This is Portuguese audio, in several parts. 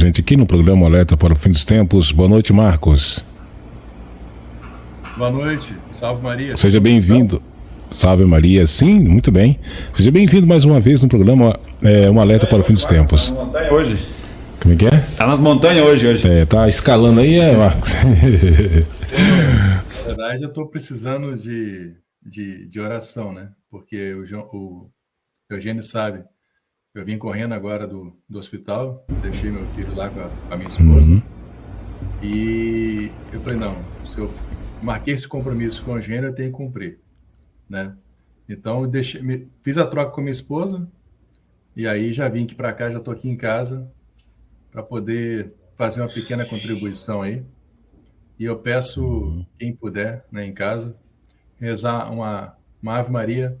Gente, aqui no programa Alerta para o Fim dos Tempos. Boa noite, Marcos. Boa noite, salve Maria. Seja bem-vindo. Salve Maria, sim, muito bem. Seja bem-vindo mais uma vez no programa Um Alerta para o Fim dos Tempos. Tá nas montanhas hoje. Como é que é? Tá nas montanhas hoje. Tá escalando aí, Marcos? Na verdade, eu estou precisando de oração, né? Porque o Eugênio sabe, eu vim correndo agora do hospital, deixei meu filho lá com a minha esposa. E eu falei, não, se eu marquei esse compromisso com o Eugênio, eu tenho que cumprir, né? Então, fiz a troca com minha esposa e aí já vim aqui para cá, já estou aqui em casa para poder fazer uma pequena contribuição aí. E eu peço, quem puder, né, em casa, rezar uma Ave Maria,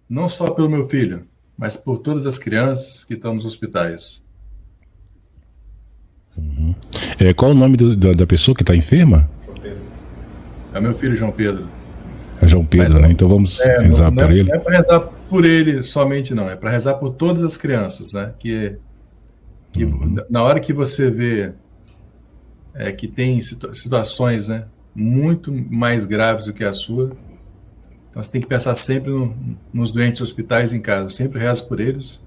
não só pelo meu filho, mas por todas as crianças que estão nos hospitais. Qual o nome da pessoa que está enferma? É meu filho, João Pedro. É João Pedro, né? Então vamos rezar por ele. Não é para rezar por ele somente, não. É para rezar por todas as crianças, né? Que na hora que você vê que tem situações, né, muito mais graves do que a sua, então você tem que pensar sempre nos doentes hospitais em casa. Eu sempre rezo por eles.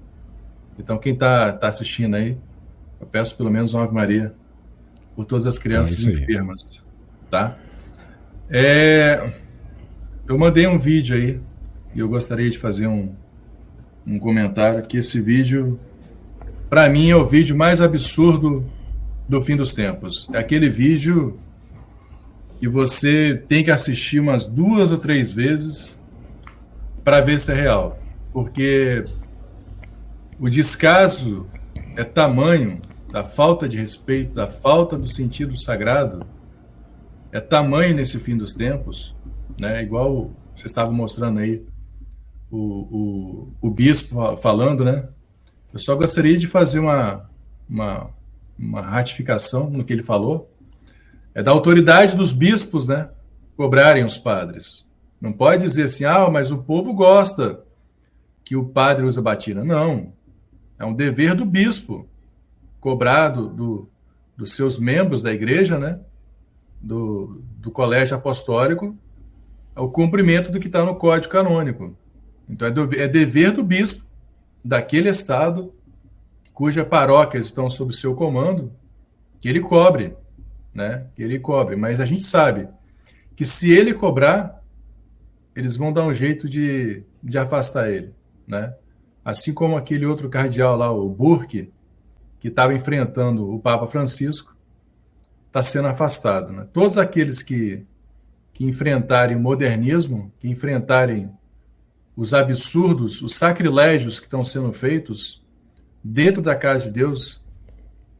Então quem tá assistindo aí, eu peço pelo menos uma Ave Maria por todas as crianças enfermas, tá? Eu mandei um vídeo aí e eu gostaria de fazer um comentário, que esse vídeo, para mim, é o vídeo mais absurdo do fim dos tempos. É aquele vídeo que você tem que assistir umas 2 ou 3 vezes para ver se é real. Porque o descaso é tamanho da falta de respeito, da falta do sentido sagrado, é tamanho nesse fim dos tempos, né? Igual você estava mostrando aí o bispo falando, né? Eu só gostaria de fazer uma ratificação no que ele falou, da autoridade dos bispos, né, cobrarem os padres. Não pode dizer assim, mas o povo gosta que o padre use batina. Não, é um dever do bispo, cobrado dos seus membros da igreja, né, do colégio apostólico, é o cumprimento do que está no Código Canônico. Então é dever do bispo daquele estado cujas paróquias estão sob seu comando, que ele cobre, né? Que ele cobre. Mas a gente sabe que se ele cobrar, eles vão dar um jeito de afastar ele, né? Assim como aquele outro cardeal lá, o Burke, que estava enfrentando o Papa Francisco, está sendo afastado, né? Todos aqueles que enfrentarem o modernismo, que enfrentarem os absurdos, os sacrilégios que estão sendo feitos dentro da casa de Deus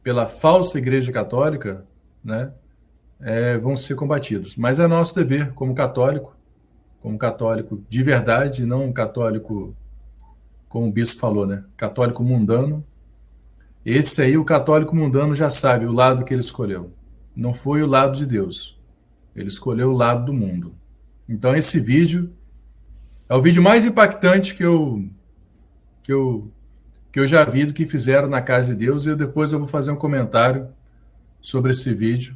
pela falsa Igreja Católica, né, vão ser combatidos. Mas é nosso dever como católico de verdade, não um católico, como o bispo falou, né, católico mundano. Esse aí, o católico mundano já sabe o lado que ele escolheu. Não foi o lado de Deus. Ele escolheu o lado do mundo. Então esse vídeo é o vídeo mais impactante que eu já vi do que fizeram na casa de Deus, e depois eu vou fazer um comentário sobre esse vídeo.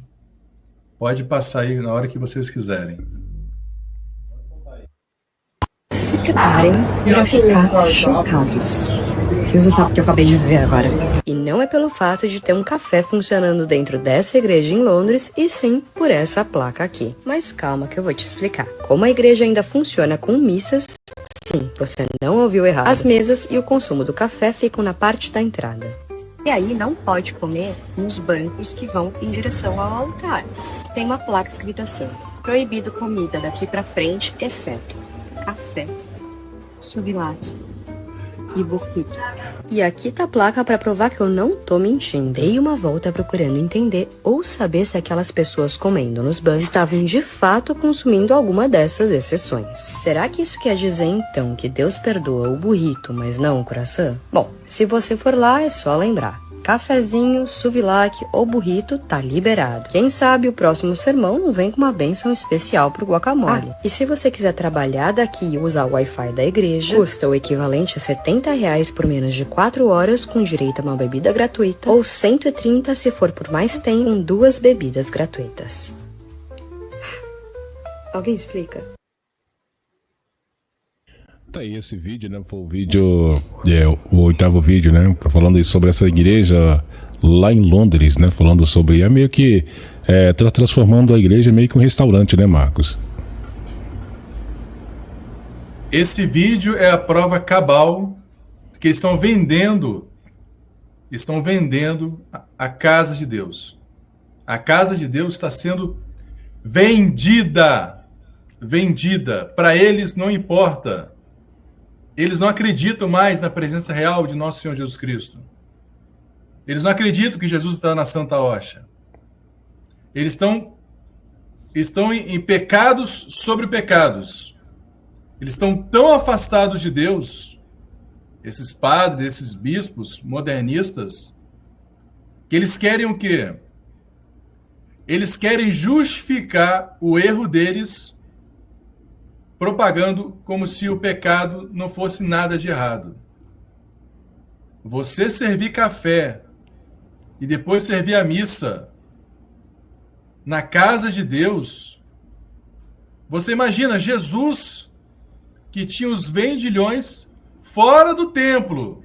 Pode passar aí na hora que vocês quiserem. Se preparem para ficar chocados. Vocês não sabem o que eu acabei de ver agora. E não é pelo fato de ter um café funcionando dentro dessa igreja em Londres, e sim por essa placa aqui. Mas calma que eu vou te explicar. Como a igreja ainda funciona com missas, sim, você não ouviu errado. As mesas e o consumo do café ficam na parte da entrada. E aí não pode comer nos bancos que vão em direção ao altar. Tem uma placa escrita assim: proibido comida daqui pra frente, exceto café, sublate e burrito. E aqui tá a placa pra provar que eu não tô mentindo. Dei uma volta procurando entender ou saber se aquelas pessoas comendo nos bancos estavam de fato consumindo alguma dessas exceções. Será que isso quer dizer então que Deus perdoa o burrito, mas não o croissant? Bom, se você for lá é só lembrar. Cafezinho, suvilac ou burrito tá liberado. Quem sabe o próximo sermão não vem com uma bênção especial pro guacamole. E se você quiser trabalhar daqui e usar o Wi-Fi da igreja, custa o equivalente a R$70 por menos de 4 horas com direito a uma bebida gratuita ou 130 se for por mais tempo com 2 bebidas gratuitas. Alguém explica? Tá aí esse vídeo, né? Foi o vídeo, o 8º vídeo, né? Tá falando aí sobre essa igreja lá em Londres, né? Falando sobre, meio que transformando a igreja meio que um restaurante, né, Marcos? Esse vídeo é a prova cabal que estão vendendo a casa de Deus. A casa de Deus está sendo vendida. Para eles não importa. Eles não acreditam mais na presença real de nosso Senhor Jesus Cristo. Eles não acreditam que Jesus está na Santa Hoxa. Eles estão em pecados sobre pecados. Eles estão tão afastados de Deus, esses padres, esses bispos modernistas, que eles querem o quê? Eles querem justificar o erro deles propagando como se o pecado não fosse nada de errado. Você servir café e depois servir a missa na casa de Deus, você imagina Jesus, que tinha os vendilhões fora do templo,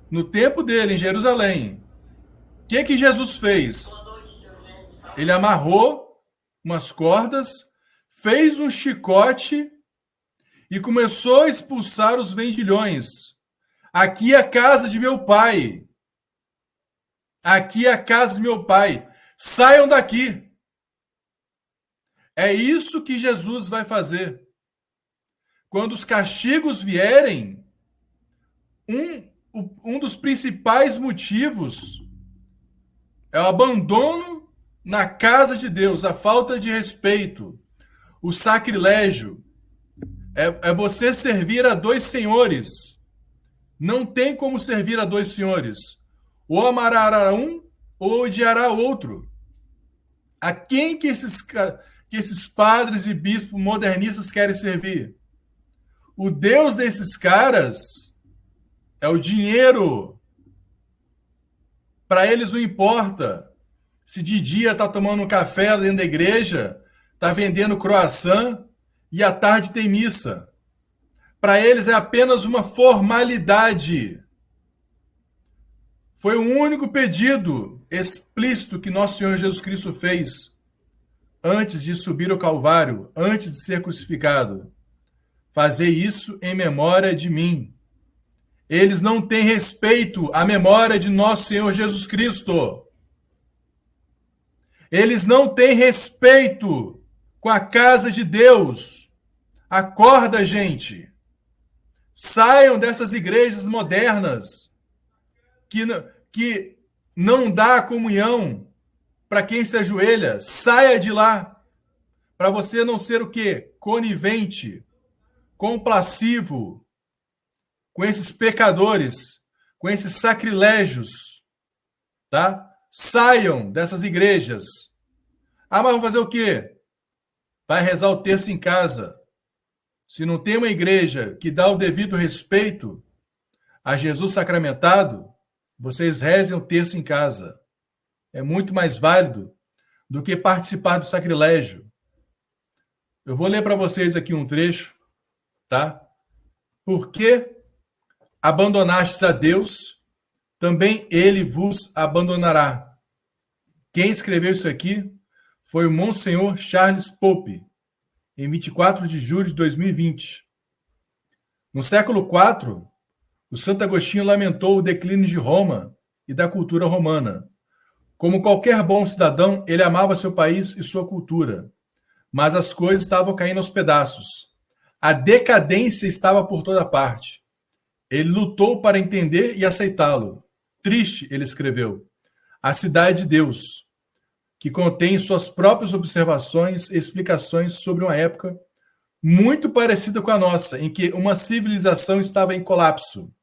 no tempo dele, em Jerusalém. O que Jesus fez? Ele amarrou umas cordas, fez um chicote e começou a expulsar os vendilhões. Aqui é a casa de meu pai. Aqui é a casa de meu pai. Saiam daqui. É isso que Jesus vai fazer. Quando os castigos vierem, um dos principais motivos é o abandono na casa de Deus, a falta de respeito, o sacrilégio. É você servir a 2 senhores. Não tem como servir a 2 senhores. Ou amará um, ou odiará outro. A quem que esses padres e bispos modernistas querem servir? O Deus desses caras é o dinheiro. Para eles não importa se de dia está tomando um café dentro da igreja, está vendendo croissant e à tarde tem missa. Para eles é apenas uma formalidade. Foi o único pedido explícito que nosso Senhor Jesus Cristo fez antes de subir ao Calvário, antes de ser crucificado. Fazer isso em memória de mim. Eles não têm respeito à memória de nosso Senhor Jesus Cristo. Eles não têm respeito com a casa de Deus. Acorda, gente. Saiam dessas igrejas modernas que não dá comunhão para quem se ajoelha. Saia de lá. Para você não ser o quê? Conivente, complacivo com esses pecadores, com esses sacrilégios, tá? Saiam dessas igrejas. Ah, mas vão fazer o quê? Vai rezar o terço em casa. Se não tem uma igreja que dá o devido respeito a Jesus sacramentado, vocês rezem o terço em casa. É muito mais válido do que participar do sacrilégio. Eu vou ler para vocês aqui um trecho, tá? Por que abandonastes a Deus, também ele vos abandonará. Quem escreveu isso aqui foi o Monsenhor Charles Pope, em 24 de julho de 2020. No século IV, o Santo Agostinho lamentou o declínio de Roma e da cultura romana. Como qualquer bom cidadão, ele amava seu país e sua cultura, mas as coisas estavam caindo aos pedaços. A decadência estava por toda parte. Ele lutou para entender e aceitá-lo. Triste, ele escreveu, a cidade de Deus, que contém suas próprias observações e explicações sobre uma época muito parecida com a nossa, em que uma civilização estava em colapso.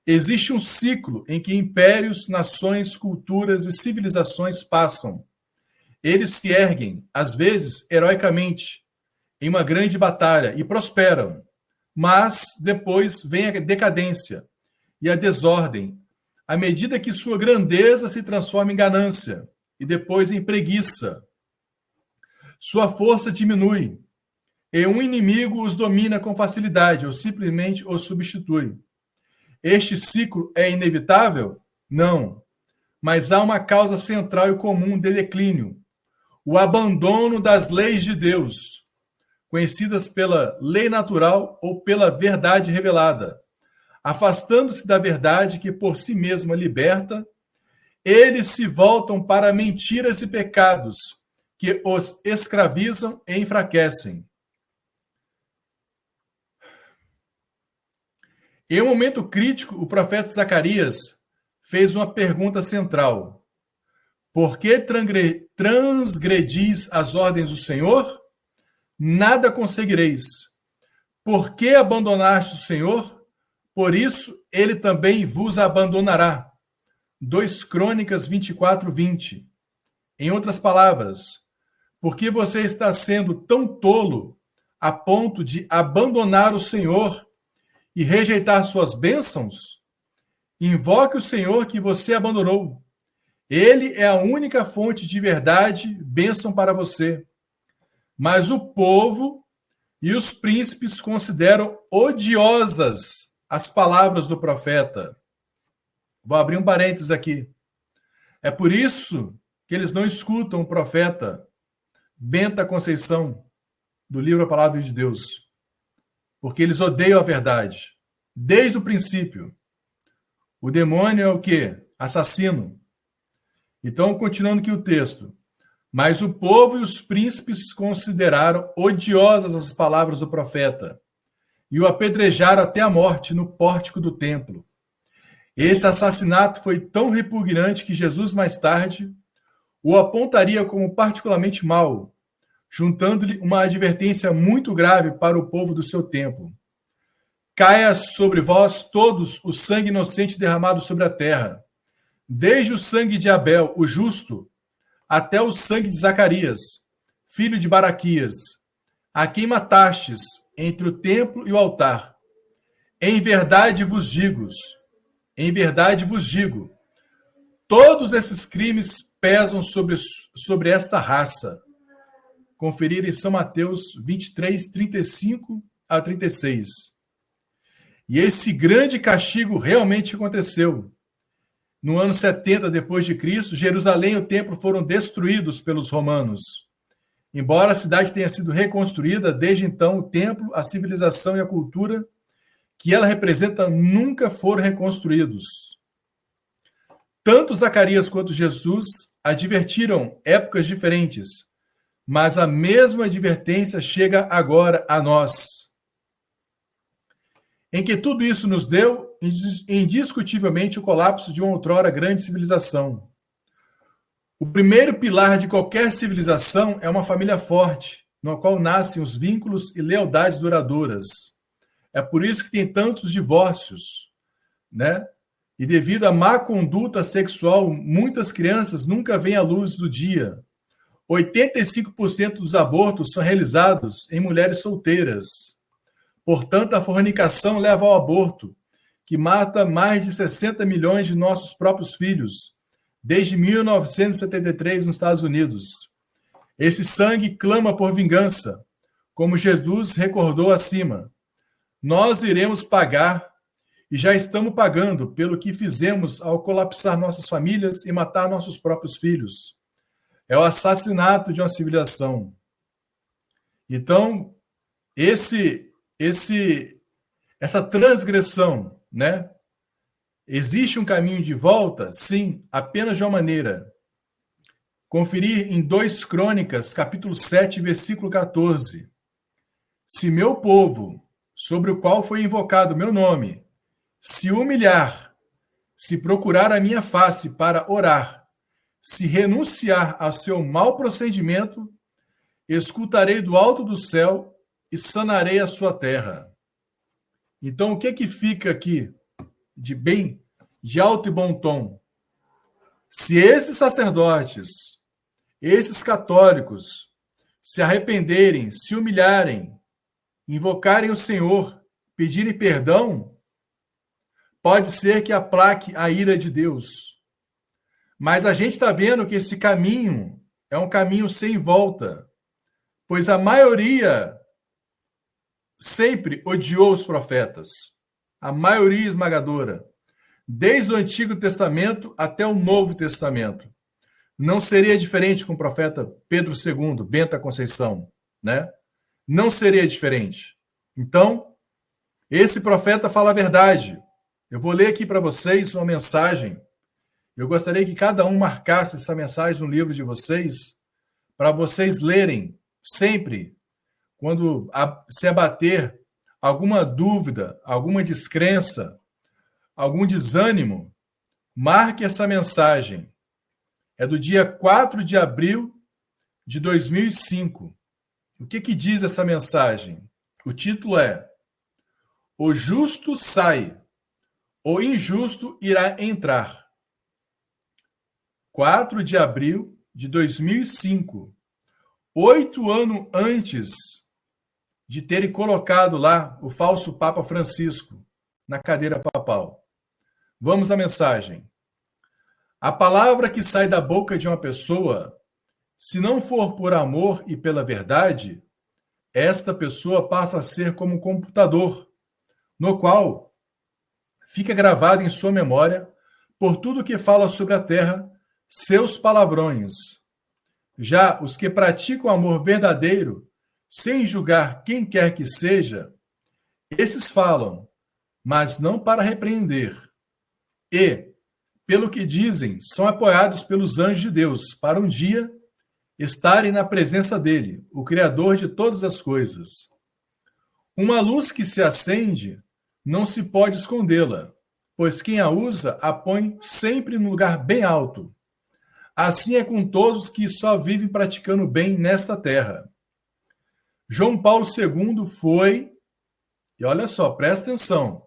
Existe um ciclo em que impérios, nações, culturas e civilizações passam. Eles se erguem, às vezes heroicamente, em uma grande batalha e prosperam. Mas depois vem a decadência e a desordem, à medida que sua grandeza se transforma em ganância e depois em preguiça. Sua força diminui e um inimigo os domina com facilidade ou simplesmente os substitui. Este ciclo é inevitável? Não. Mas há uma causa central e comum de declínio: o abandono das leis de Deus, conhecidas pela lei natural ou pela verdade revelada. Afastando-se da verdade que por si mesma liberta, eles se voltam para mentiras e pecados que os escravizam e enfraquecem. Em um momento crítico, o profeta Zacarias fez uma pergunta central: por que transgredis as ordens do Senhor? Nada conseguireis. Por que abandonaste o Senhor? Por isso ele também vos abandonará. 2 Crônicas 24:20. Em outras palavras, porque você está sendo tão tolo a ponto de abandonar o Senhor e rejeitar suas bênçãos? Invoque o Senhor que você abandonou. Ele é a única fonte de verdade, bênção para você. Mas o povo e os príncipes consideram odiosas as palavras do profeta. Vou abrir um parênteses aqui. É por isso que eles não escutam o profeta Benta Conceição, do livro A Palavra de Deus. Porque eles odeiam a verdade. Desde o princípio. O demônio é o quê? Assassino. Então, continuando aqui o texto. Mas o povo e os príncipes consideraram odiosas as palavras do profeta e o apedrejaram até a morte no pórtico do templo. Esse assassinato foi tão repugnante que Jesus, mais tarde, o apontaria como particularmente mau, juntando-lhe uma advertência muito grave para o povo do seu tempo. Caia sobre vós todos o sangue inocente derramado sobre a terra, desde o sangue de Abel, o justo, até o sangue de Zacarias, filho de Baraquias, a quem matastes entre o templo e o altar. Em verdade vos digo, todos esses crimes pesam sobre esta raça. Conferir em São Mateus 23, 35 a 36. E esse grande castigo realmente aconteceu. No ano 70 depois de Cristo, Jerusalém e o templo foram destruídos pelos romanos. Embora a cidade tenha sido reconstruída, desde então o templo, a civilização e a cultura que ela representa nunca foram reconstruídos. Tanto Zacarias quanto Jesus advertiram épocas diferentes, mas a mesma advertência chega agora a nós. Em que tudo isso nos deu, indiscutivelmente, o colapso de uma outrora grande civilização. O primeiro pilar de qualquer civilização é uma família forte, no qual nascem os vínculos e lealdades duradouras. É por isso que tem tantos divórcios, né? E devido à má conduta sexual, muitas crianças nunca veem a luz do dia. 85% dos abortos são realizados em mulheres solteiras. Portanto, a fornicação leva ao aborto, que mata mais de 60 milhões de nossos próprios filhos, desde 1973 nos Estados Unidos. Esse sangue clama por vingança, como Jesus recordou acima. Nós iremos pagar, e já estamos pagando, pelo que fizemos ao colapsar nossas famílias e matar nossos próprios filhos. É o assassinato de uma civilização. Então, essa transgressão, né? Existe um caminho de volta? Sim, apenas de uma maneira. Conferir em 2 Crônicas, capítulo 7, versículo 14. Se meu povo, sobre o qual foi invocado meu nome, se humilhar, se procurar a minha face para orar, se renunciar ao seu mau procedimento, escutarei do alto do céu e sanarei a sua terra. Então, o que fica aqui de alto e bom tom. Se esses sacerdotes, esses católicos, se arrependerem, se humilharem, invocarem o Senhor, pedirem perdão, pode ser que aplaque a ira de Deus. Mas a gente está vendo que esse caminho é um caminho sem volta, pois a maioria sempre odiou os profetas, a maioria esmagadora, desde o Antigo Testamento até o Novo Testamento. Não seria diferente com o profeta Pedro II, Bento da Conceição, né? Não seria diferente. Então, esse profeta fala a verdade. Eu vou ler aqui para vocês uma mensagem. Eu gostaria que cada um marcasse essa mensagem no livro de vocês, para vocês lerem sempre, quando se abater alguma dúvida, alguma descrença, algum desânimo, marque essa mensagem. É do dia 4 de abril de 2005. O que diz essa mensagem? O título é: O justo sai, o injusto irá entrar. 4 de abril de 2005. 8 anos antes de terem colocado lá o falso Papa Francisco na cadeira papal. Vamos à mensagem. A palavra que sai da boca de uma pessoa, se não for por amor e pela verdade, esta pessoa passa a ser como um computador, no qual fica gravado em sua memória, por tudo que fala sobre a terra, seus palavrões. Já os que praticam amor verdadeiro, sem julgar quem quer que seja, esses falam, mas não para repreender. E, pelo que dizem, são apoiados pelos anjos de Deus, para um dia estarem na presença dele, o Criador de todas as coisas. Uma luz que se acende, não se pode escondê-la, pois quem a usa a põe sempre no lugar bem alto. Assim é com todos que só vivem praticando bem nesta terra. João Paulo II foi, e olha só, presta atenção,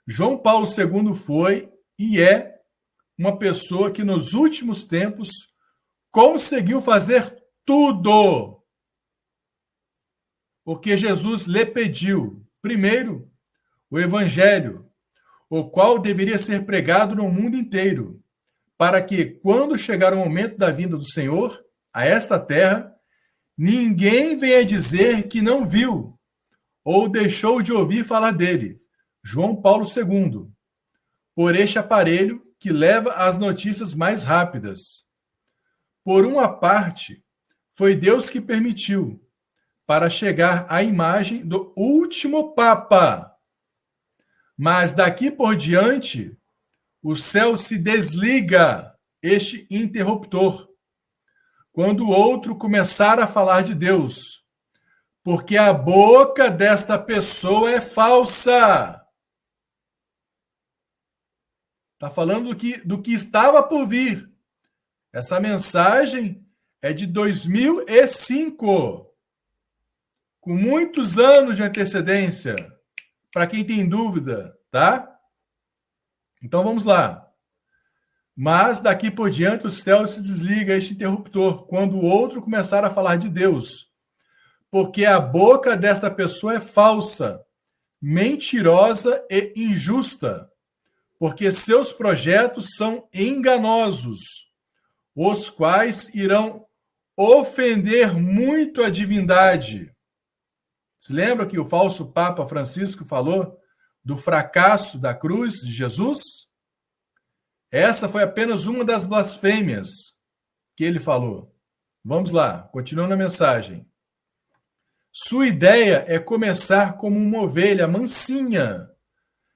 João Paulo II foi e é uma pessoa que nos últimos tempos conseguiu fazer tudo o que Jesus lhe pediu. Primeiro, o Evangelho, o qual deveria ser pregado no mundo inteiro, para que, quando chegar o momento da vinda do Senhor a esta terra, ninguém venha dizer que não viu ou deixou de ouvir falar dele. João Paulo II, por este aparelho que leva as notícias mais rápidas. Por uma parte, foi Deus que permitiu, para chegar à imagem do último Papa. Mas daqui por diante, o céu se desliga, este interruptor, quando o outro começar a falar de Deus, porque a boca desta pessoa é falsa. Está falando do que estava por vir. Essa mensagem é de 2005, com muitos anos de antecedência, para quem tem dúvida, tá? Então vamos lá. Mas daqui por diante o céu se desliga este interruptor, quando o outro começar a falar de Deus, porque a boca desta pessoa é falsa, mentirosa e injusta, porque seus projetos são enganosos, os quais irão ofender muito a divindade. Se lembra que o falso Papa Francisco falou do fracasso da cruz de Jesus? Essa foi apenas uma das blasfêmias que ele falou. Vamos lá, continuando a mensagem. Sua ideia é começar como uma ovelha mansinha,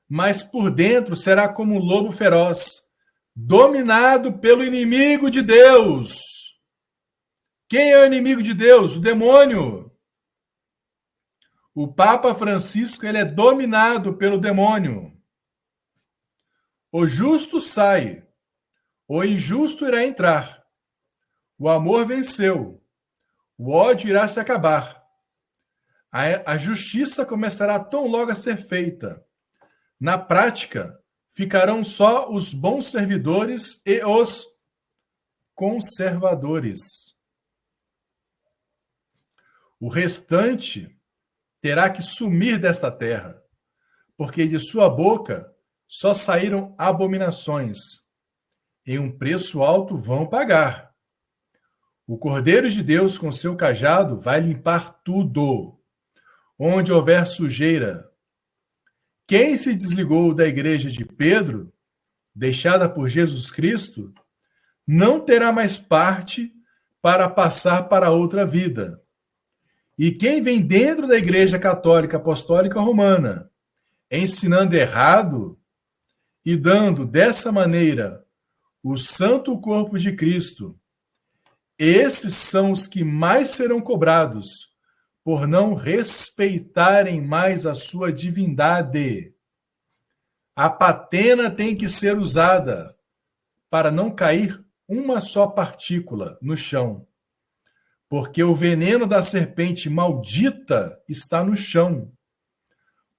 mas por dentro será como um lobo feroz, dominado pelo inimigo de Deus. Quem é o inimigo de Deus? O demônio. O Papa Francisco, ele é dominado pelo demônio. O justo sai, o injusto irá entrar. O amor venceu, o ódio irá se acabar. A justiça começará tão logo a ser feita. Na prática, ficarão só os bons servidores e os conservadores. O restante terá que sumir desta terra, porque de sua boca só saíram abominações. Em um preço alto vão pagar. O Cordeiro de Deus, com seu cajado, vai limpar tudo. Onde houver sujeira. Quem se desligou da igreja de Pedro, deixada por Jesus Cristo, não terá mais parte para passar para outra vida. E quem vem dentro da Igreja Católica Apostólica Romana, ensinando errado e dando dessa maneira o santo corpo de Cristo, esses são os que mais serão cobrados por não respeitarem mais a sua divindade. A patena tem que ser usada para não cair uma só partícula no chão, porque o veneno da serpente maldita está no chão.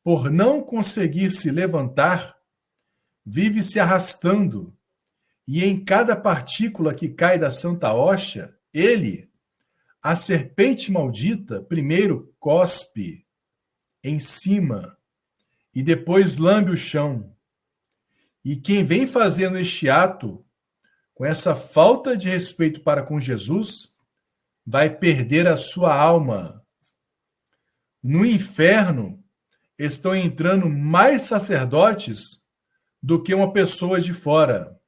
Por não conseguir se levantar, vive se arrastando, e em cada partícula que cai da santa hóstia, ele, a serpente maldita, primeiro cospe em cima e depois lambe o chão. E quem vem fazendo este ato, com essa falta de respeito para com Jesus, vai perder a sua alma. No inferno estão entrando mais sacerdotes do que uma pessoa de fora.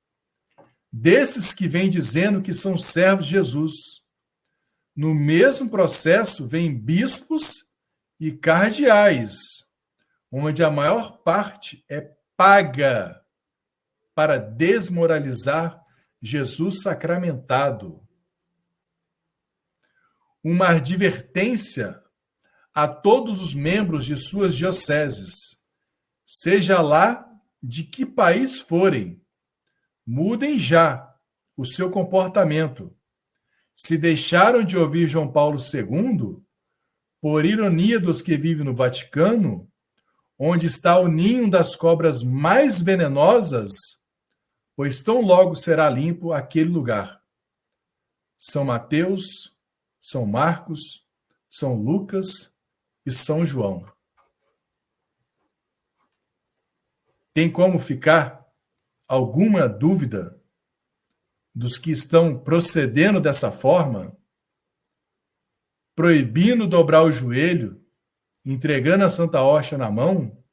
Desses que vêm dizendo que são servos de Jesus. No mesmo processo, vêm bispos e cardeais, onde a maior parte é paga para desmoralizar Jesus sacramentado. Uma advertência a todos os membros de suas dioceses, seja lá de que país forem, mudem já o seu comportamento. Se deixaram de ouvir João Paulo II, por ironia dos que vivem no Vaticano, onde está o ninho das cobras mais venenosas, pois tão logo será limpo aquele lugar. São Mateus, São Marcos, São Lucas e São João. Tem como ficar alguma dúvida dos que estão procedendo dessa forma, proibindo dobrar o joelho, entregando a Santa Hóstia na mão,